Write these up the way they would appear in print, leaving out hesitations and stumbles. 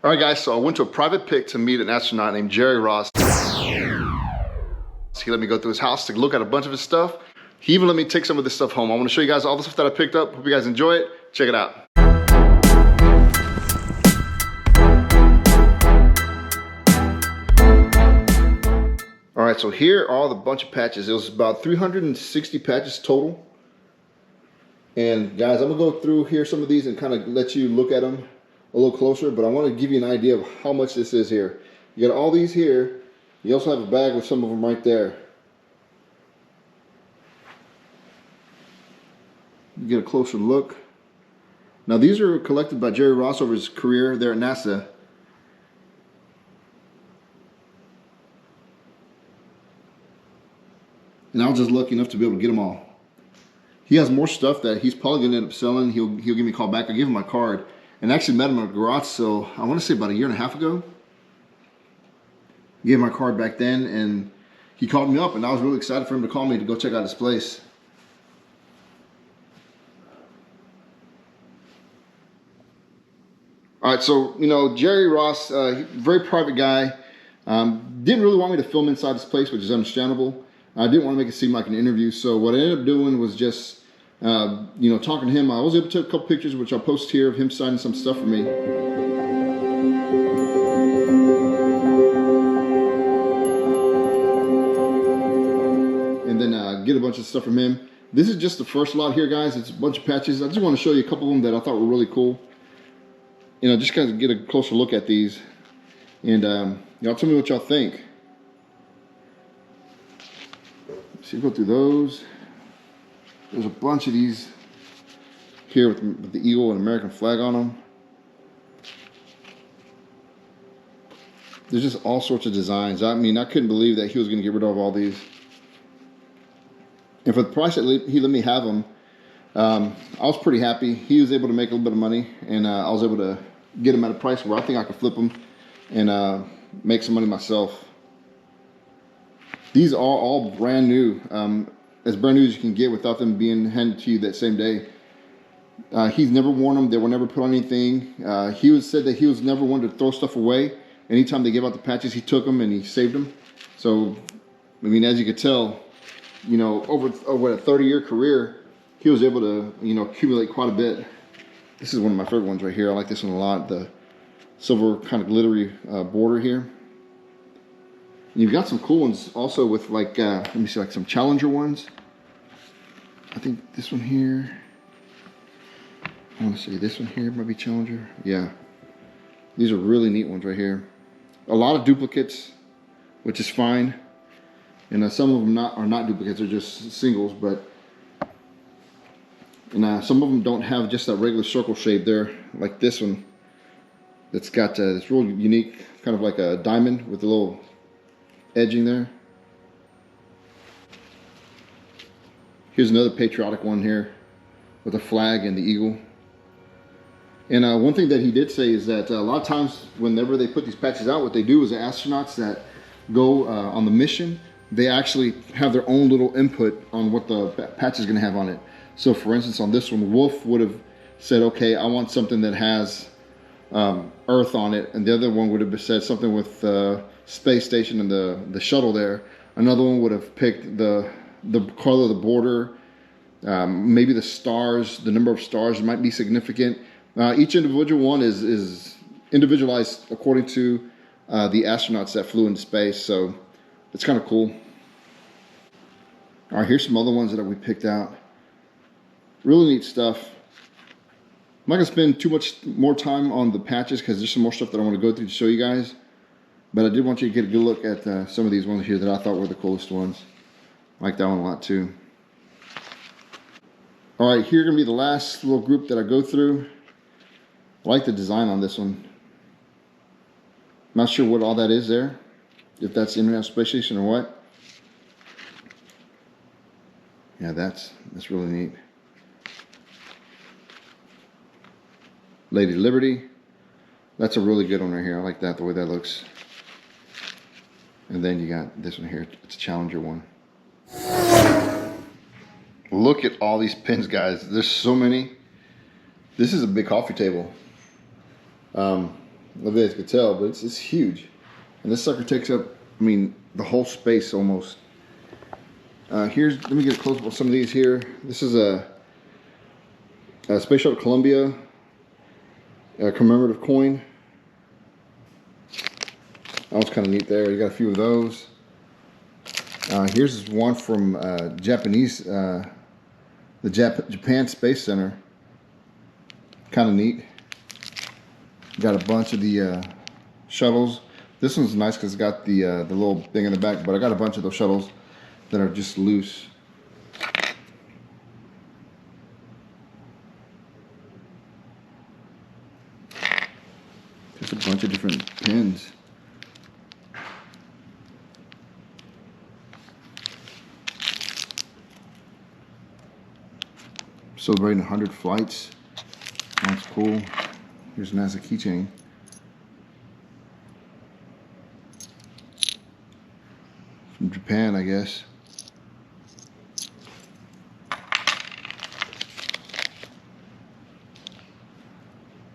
All right, guys, so I went to a private pick to meet an astronaut named Jerry Ross. He let me go through his house to look at a bunch of his stuff. He even let me take some of this stuff home. I want to show you guys all the stuff that I picked up. Hope you guys enjoy it. Check it out. All right, so here are all the bunch of patches. It was about 360 patches total. And guys, I'm gonna go through here some of these and kind of let you look at them a little closer, but I want to give you an idea of how much this is here. You got all these here. You also have a bag with some of them right there. You get a closer look. Now these are collected by Jerry Ross over his career there at NASA. And I was just lucky enough to be able to get them all. He has more stuff that he's probably gonna end up selling. He'll give me a call back. I give him my card. And I actually met him at a garage sale, I want to say about 1.5 years ago. Gave my card back then, and he called me up, and I was really excited for him to call me to go check out his place. All right, so, you know, Jerry Ross, very private guy. Didn't really want me to film inside his place, which is understandable. I didn't want to make it seem like an interview, so what I ended up doing was just you know, talking to him. I was able to take a couple pictures, which I'll post here, of him signing some stuff for me. And then get a bunch of stuff from him. This is just the first lot here, guys. It's a bunch of patches. I just want to show you a couple of them that I thought were really cool. You know, just kind of get a closer look at these. And y'all tell me what y'all think. So you go through those. There's a bunch of these here with the eagle and American flag on them. There's just all sorts of designs. I mean, I couldn't believe that he was going to get rid of all these. And for the price that he let me have them, I was pretty happy. He was able to make a little bit of money, and I was able to get them at a price where I think I could flip them and make some money myself. These are all brand new. As brand new as you can get without them being handed to you that same day. He's never worn them. They were never put on anything. He said that he was never one to throw stuff away. Anytime they gave out the patches, he took them and he saved them. So, I mean, as you could tell, you know, over a 30-year career, he was able to, you know, accumulate quite a bit. This is one of my favorite ones right here. I like this one a lot. The silver kind of glittery border here. And you've got some cool ones also with like, let me see, like some Challenger ones. I think this one here, I want to say this one here might be Challenger. Yeah, these are really neat ones right here. A lot of duplicates, which is fine. And some of them are not duplicates, they're just singles, but and some of them don't have just that regular circle shape there, like this one. That's got this real unique, kind of like a diamond with a little edging there. Here's another patriotic one here with a flag and the eagle. And one thing that he did say is that a lot of times whenever they put these patches out, what they do is the astronauts that go on the mission, they actually have their own little input on what the patch is going to have on it. So for instance, on this one, Wolf would have said, okay, I want something that has Earth on it, and the other one would have said something with space station and the shuttle there. Another one would have picked the color of the border, maybe the stars, the number of stars might be significant. Each individual one is individualized according to the astronauts that flew into space, so it's kind of cool. All right, here's some other ones that we picked out. Really neat stuff. I'm not gonna spend too much more time on the patches because there's some more stuff that I want to go through to show you guys. But I did want you to get a good look at some of these ones here that I thought were the coolest ones. I like that one a lot too. All right, here gonna be the last little group that I go through. I like the design on this one. Not sure what all that is there, if that's the International Space Station or what. Yeah, that's really neat. Lady Liberty. That's a really good one right here. I like that, the way that looks. And then you got this one here. It's a Challenger one. Look at all these pins, guys. There's so many. This is a big coffee table. if you guys could tell, but it's huge. And this sucker takes up, I mean, the whole space almost. Let me get a close up of some of these here. This is a Space Shuttle Columbia commemorative coin. That was kind of neat there. You got a few of those. Here's one from the Japan Space Center. Kind of neat. Got a bunch of the shuttles. This one's nice because it's got the little thing in the back, but I got a bunch of those shuttles that are just loose. Just a bunch of different pins. Celebrating 100 flights. That's cool. Here's NASA Keychain. From Japan, I guess.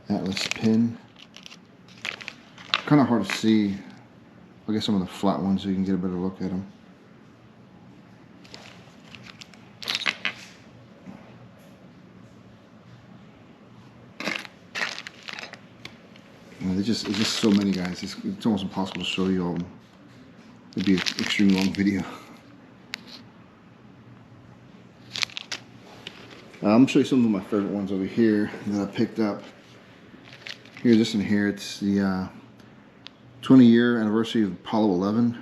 Atlas pin. Kind of hard to see. I'll get some of the flat ones so you can get a better look at them. It's just so many, guys. It's almost impossible to show you all. It'd be an extremely long video. I'm gonna show you some of my favorite ones over here that I picked up. Here's this one here. It's the 20-year anniversary of Apollo 11.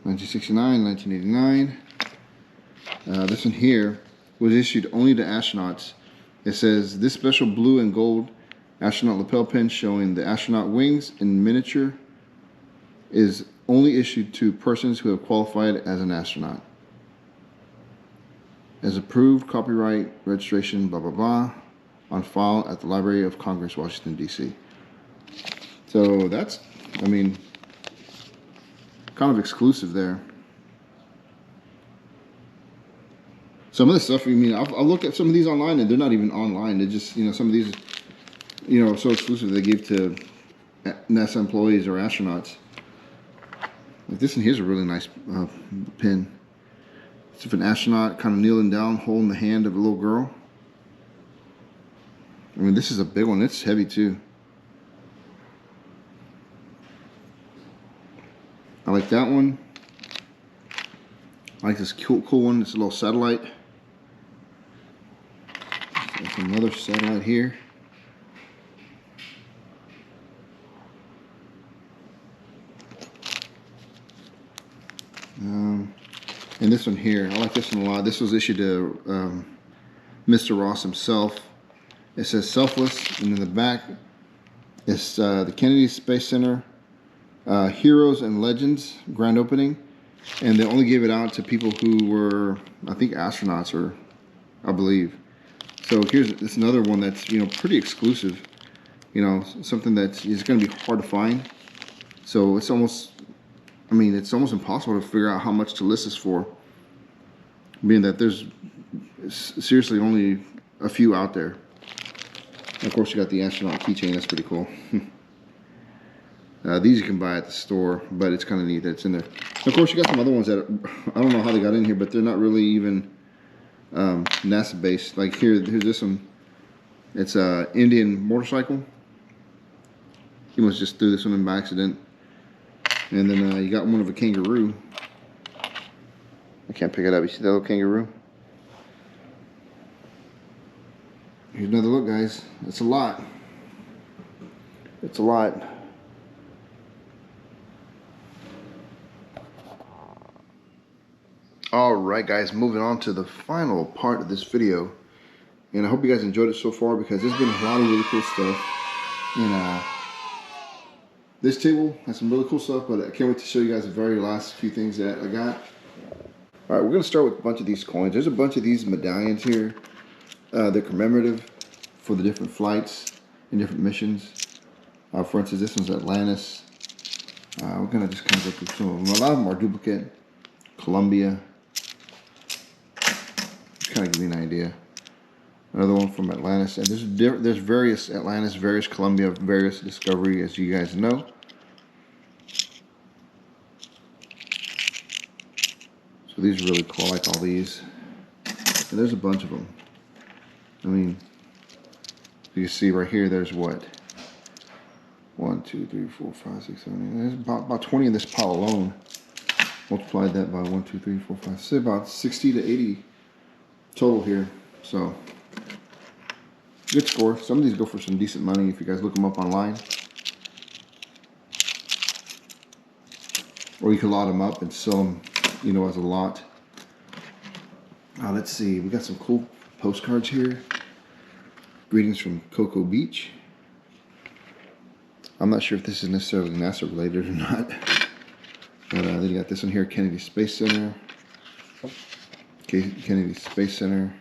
(1969, 1989). This one here was issued only to astronauts. It says, this special blue and gold astronaut lapel pin showing the astronaut wings in miniature is only issued to persons who have qualified as an astronaut. As approved, copyright, registration, blah, blah, blah, on file at the Library of Congress, Washington, D.C. So that's, I mean, kind of exclusive there. Some of the stuff, I mean, I'll look at some of these online and they're not even online. They're just, you know, some of these, you know, so exclusive they give to NASA employees or astronauts. Like this one here's a really nice pin. It's of an astronaut kind of kneeling down, holding the hand of a little girl. I mean, this is a big one. It's heavy too. I like that one. I like this cool one. It's a little satellite. There's another satellite here. And this one here, I like this one a lot. This was issued to Mr. Ross himself. It says selfless, and in the back, it's the Kennedy Space Center Heroes and Legends grand opening. And they only gave it out to people who were, I think, astronauts, or I believe. So here's this another one that's, you know, pretty exclusive. You know, something that is going to be hard to find. So it's almost, I mean, it's almost impossible to figure out how much to list this for, being that there's seriously only a few out there. And of course, you got the Astronaut Keychain. That's pretty cool. These you can buy at the store, but it's kind of neat that it's in there. And of course, you got some other ones that I don't know how they got in here, but they're not really even NASA based. Like here's this one. It's a Indian motorcycle. He must just threw this one in by accident. And then you got one of a kangaroo. I can't pick it up. You see that little kangaroo? Here's another look, guys. It's a lot. It's a lot. Alright guys, moving on to the final part of this video. And I hope you guys enjoyed it so far, because there's been a lot of really cool stuff. And this table has some really cool stuff, but I can't wait to show you guys the very last few things that I got. Alright, we're going to start with a bunch of these coins. There's a bunch of these medallions here. They're commemorative for the different flights and different missions. For instance, this one's Atlantis. We're going to just kind of go through some of them. A lot of them are duplicate. Columbia. Kind of give you an idea. Another one from Atlantis, and there's various Atlantis, various Columbia, various Discovery, as you guys know. So these are really cool. I like all these, and there's a bunch of them. I mean, you see right here, there's what? 1, 2, 3, 4, 5, 6, 7, 8. There's about 20 in this pile alone. Multiply that by 1, 2, 3, 4, 5, 6, about 60 to 80 total here. So good score. Some of these go for some decent money if you guys look them up online, or you can lot them up and sell them, you know, as a lot. Let's see, we got some cool postcards here. Greetings from Cocoa Beach. I'm not sure if this is necessarily NASA related or not, but then you got this one here, Kennedy Space Center. Okay, Kennedy Space Center.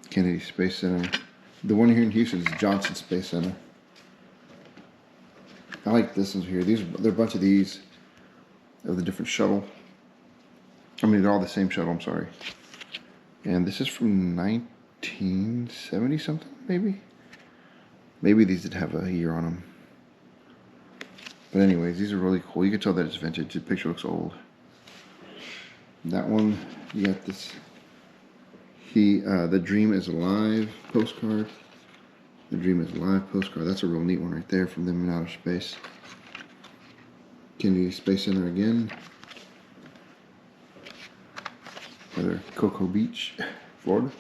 Kennedy Space Center. The one here in Houston is Johnson Space Center. I like this one here. There are a bunch of these of the different shuttle. I mean, they're all the same shuttle, I'm sorry. And this is from 1970 something, maybe? Maybe these did have a year on them. But anyways, these are really cool. You can tell that it's vintage. The picture looks old. That one, you got this. The Dream is Alive postcard. The Dream is Alive postcard. That's a real neat one right there from them in outer space. Kennedy Space Center again. Another Cocoa Beach, Florida.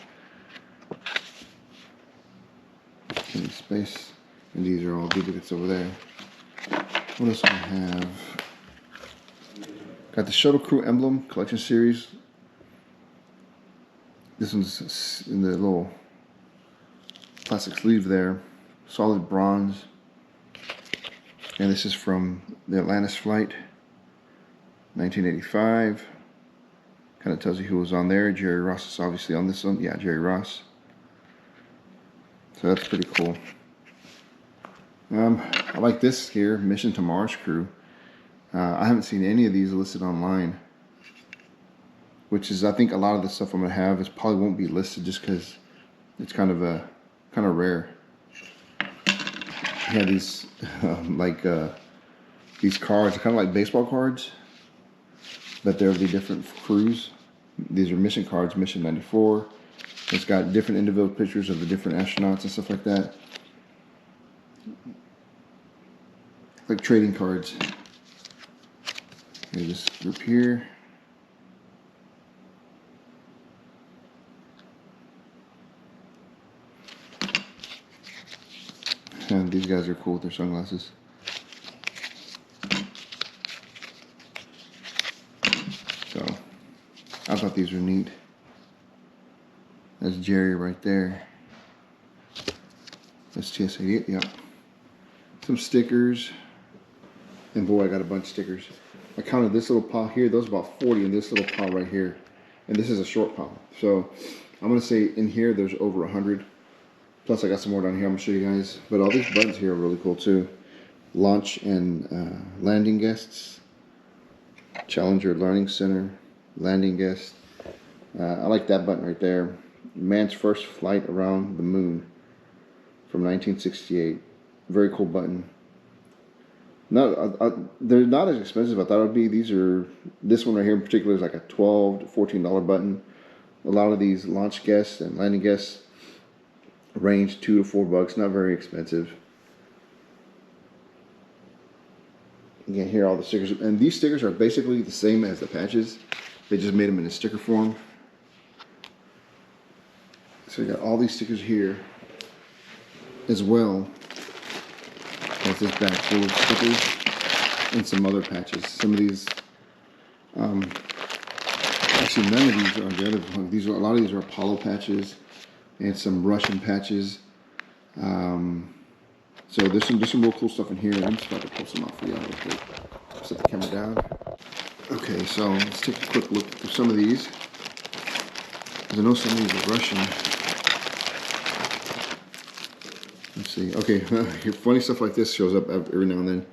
Kennedy Space. And these are all duplicates over there. What else do we have? Got the Shuttle Crew Emblem Collection Series. This one's in the little plastic sleeve there. Solid bronze. And this is from the Atlantis flight, 1985. Kind of tells you who was on there. Jerry Ross is obviously on this one. Yeah, Jerry Ross. So that's pretty cool. I like this here, Mission to Mars Crew. I haven't seen any of these listed online, which is, I think a lot of the stuff I'm gonna have is probably won't be listed just because it's kind of rare. Yeah, these these cards are kind of like baseball cards, but they're the different crews. These are mission cards, Mission 94. It's got different individual pictures of the different astronauts and stuff like that. Like trading cards. Here's this group here. And these guys are cool with their sunglasses. So, I thought these were neat. That's Jerry right there. That's TS-88, yep. Some stickers. And boy, I got a bunch of stickers. I counted this little pile here. Those about 40 in this little pile right here. And this is a short pile. So, I'm going to say in here there's over 100. Plus, I got some more down here I'm going to show you guys. But all these buttons here are really cool too. Launch and landing guests. Challenger Learning Center. Landing guest. I like that button right there. Man's first flight around the moon from 1968. Very cool button. They're not as expensive as I thought it would be. This one right here in particular is like a $12 to $14 button. A lot of these launch guests and landing guests range $2 to $4. Not very expensive. You can hear all the stickers, and these stickers are basically the same as the patches. They just made them in a sticker form. So you got all these stickers here as well. That's this bag full of stickers and some other patches. Some of these, actually none of these are the other ones. A lot of these are Apollo patches and some Russian patches. So there's some real cool stuff in here. I'm just about to pull some out for you. Set the camera down. Okay, so let's take a quick look through some of these. Because I know some of these are Russian. Let's see. Okay, funny stuff like this shows up every now and then.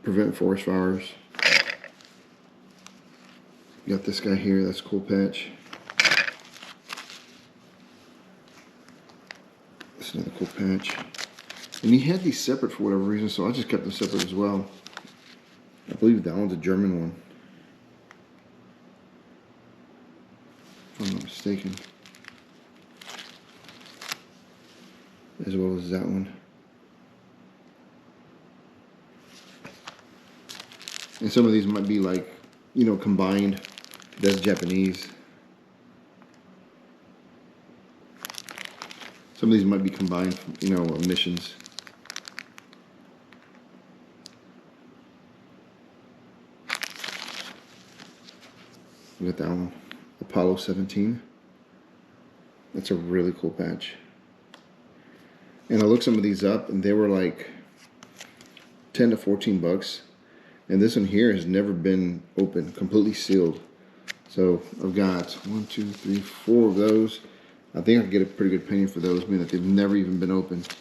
Prevent forest fires. Got this guy here, that's a cool patch. That's another cool patch. And he had these separate for whatever reason, so I just kept them separate as well. I believe that one's a German one, if I'm not mistaken. As well as that one. And some of these might be like, you know, combined. That's Japanese. Some of these might be combined, you know, missions. Look at that one, Apollo 17. That's a really cool patch. And I looked some of these up, and they were like 10 to 14 bucks. And this one here has never been opened, completely sealed. So I've got 1, 2, 3, 4 of those. I think I can get a pretty good penny for those, being that they've never even been opened.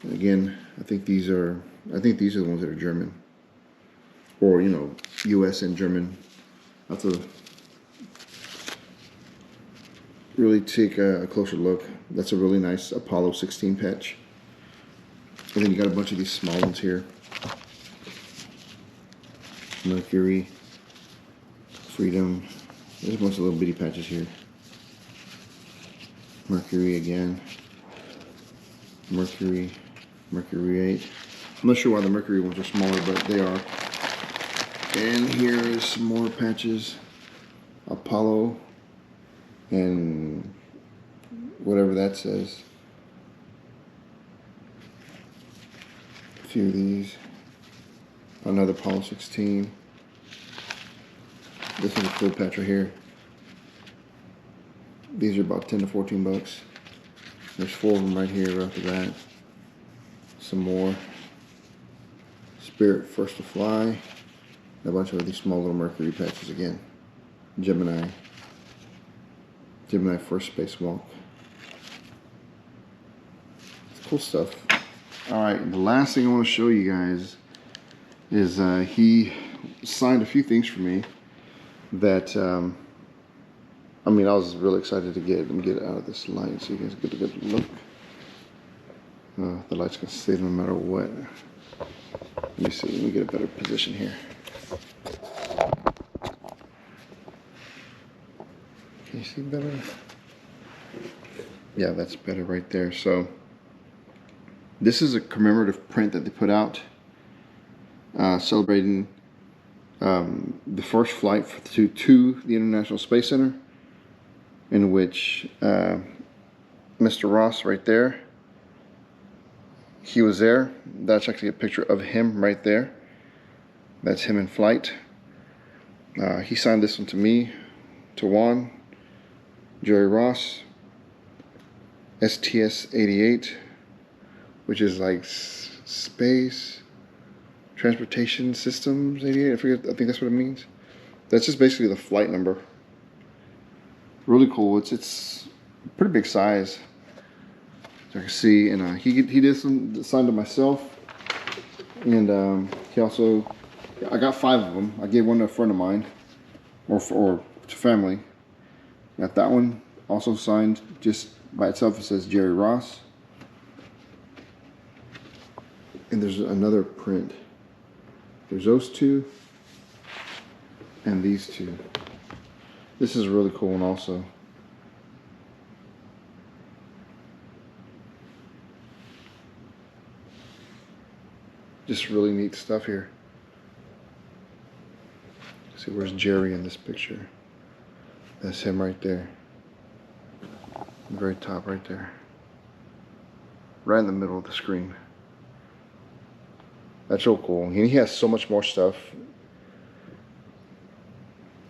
And again, I think these are the ones that are German, or you know, U.S. and German. I have to really take a closer look. That's a really nice Apollo 16 patch. And then you got a bunch of these small ones here. Mercury, Freedom. There's a bunch of little bitty patches here. Mercury again. Mercury, Mercury 8. I'm not sure why the Mercury ones are smaller, but they are. And here is some more patches. Apollo and whatever that says. A few of these. Another Apollo 16. This is a cool patch right here. These are about 10 to 14 bucks. There's 4 of them right here right after that. Some more. Spirit First to Fly. And a bunch of these small little Mercury patches again. Gemini. Gemini First Spacewalk. It's cool stuff. Alright, the last thing I want to show you guys is he signed a few things for me that I mean, I was really excited to get. Let me get it out of this light so you guys get a good look. The light's gonna stay no matter what. Let me see, let me get a better position here. Can you see better? Yeah, that's better right there. So this is a commemorative print that they put out celebrating the first flight to the International Space Center, in which Mr. Ross right there, he was there. That's actually a picture of him right there. That's him in flight. He signed this one to me, to Juan, Jerry Ross, STS-88, which is like Space Transportation Systems 88. I think that's what it means. That's just basically the flight number. Really cool. It's a pretty big size, as I can see. And he did some signed to myself, and he also, I got 5 of them. I gave one to a friend of mine, or to family. Got that one also signed just by itself. It says Jerry Ross. And there's another print. There's those 2 and these 2. This is a really cool one also. Just really neat stuff here. Let's see, where's Jerry in this picture? That's him right there. The very top right there. Right in the middle of the screen. That's so cool. And he has so much more stuff.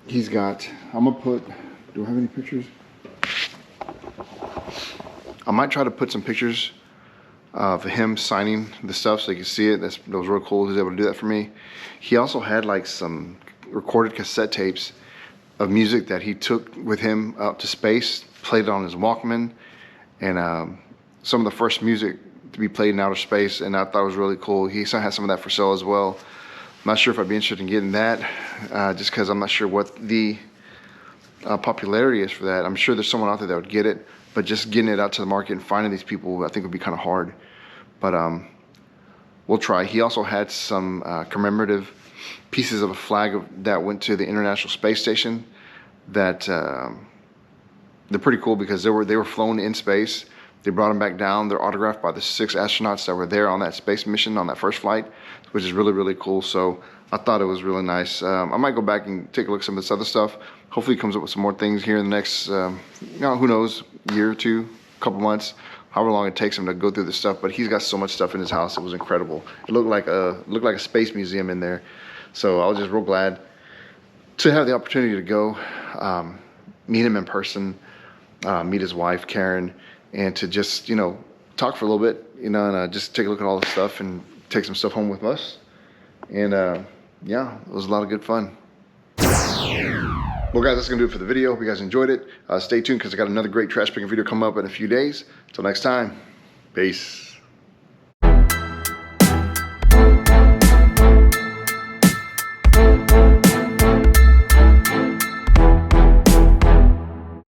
He's got, I'm gonna put, do I have any pictures? I might try to put some pictures of him signing the stuff so you can see it. That was real cool. He was able to do that for me. He also had like some recorded cassette tapes of music that he took with him up to space, played it on his Walkman, and some of the first music to be played in outer space, and I thought it was really cool. He had some of that for sale as well. I'm not sure if I'd be interested in getting that, just because I'm not sure what the popularity is for that. I'm sure there's someone out there that would get it, but just getting it out to the market and finding these people, I think would be kind of hard. But we'll try. He also had some commemorative pieces of a flag that went to the International Space Station that they're pretty cool because they were flown in space. They brought them back down. They're autographed by the 6 astronauts that were there on that space mission on that first flight, which is really, really cool. So I thought it was really nice. I might go back and take a look at some of this other stuff. Hopefully he comes up with some more things here in the next, who knows, year or two, couple months, however long it takes him to go through this stuff. But he's got so much stuff in his house. It was incredible. It looked like a space museum in there. So I was just real glad to have the opportunity to go meet him in person, meet his wife, Karen, and to just, talk for a little bit, and just take a look at all the stuff and take some stuff home with us. And yeah, it was a lot of good fun. Well, guys, that's going to do it for the video. Hope you guys enjoyed it. Stay tuned because I got another great trash picking video coming up in a few days. Until next time, peace.